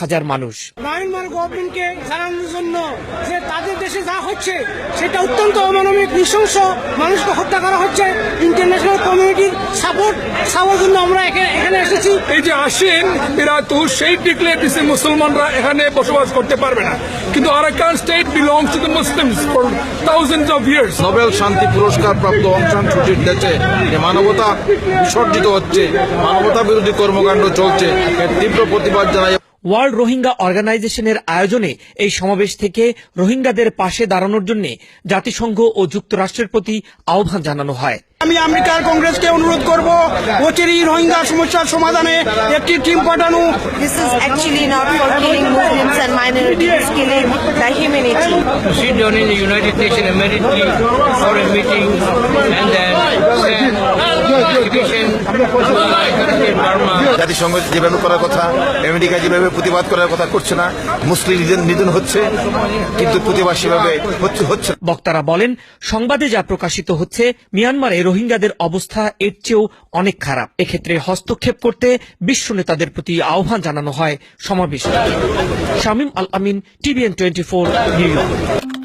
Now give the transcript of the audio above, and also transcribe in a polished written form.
হাজার মানুষ। মায়ানমার গভর্নমেন্টকে জানানোর জন্য যে তাদের দেশে যা হচ্ছে সেটা অত্যন্ত অমানবিক, নৃশংস, মানুষকে হত্যা করা হচ্ছে। ইন্টারন্যাশনাল কমিউনিটির সাপোর্ট জন্য আমরা এখানে এসেছি। এই যে আসেন এরা তো সেই ডিক্লেয়ার দিচ্ছে মুসলমানরা এখানে বসবাস করতে পারবে না, কিন্তু Arakan state belongs to the Muslims for thousands of years. Nobel শান্তি পুরস্কার প্রাপ্ত অং সান সুচির দেশে যে মানবতা বিসর্জিত হচ্ছে, মানবতা বিরোধী কর্মকাণ্ড চলছে, এর তীব্র প্রতিবাদ জানাই। ওয়ার্ল্ড রোহিঙ্গা অর্গানাইজেশনের আয়োজনে এই সমাবেশ থেকে রোহিঙ্গাদের পাশে দাঁড়ানোর জন্য জাতিসংঘ ও যুক্তরাষ্ট্রের প্রতি আহ্বান জানানো হয়। আমি আমেরিকার কংগ্রেসকে অনুরোধ করব অচিরেই রোহিঙ্গা সমস্যার সমাধানে একটি টিম পাঠানো। This is actually not for killing Muslims and minorities, killing the humanity. Sit down in the United Nations immediately for a meeting and then send exhibition to Burma. জাতিসংঘ যেভাবে করার কথা, আমেরিকা যেভাবে প্রতিবাদ করার কথা করছে না, মুসলিম নিধন হচ্ছে, কিন্তু প্রতিবাদ সেভাবে হচ্ছে। বক্তারা বলেন, সংবাদে যা প্রকাশিত হচ্ছে মিয়ানমারে রোহিঙ্গাদের অবস্থা এর চেয়েও অনেক খারাপ। এক্ষেত্রে হস্তক্ষেপ করতে বিশ্ব নেতাদের প্রতি আহ্বান জানানো হয় সমাবেশে। শামীম আল আমিন, TVN 24, নিউ ইয়র্ক।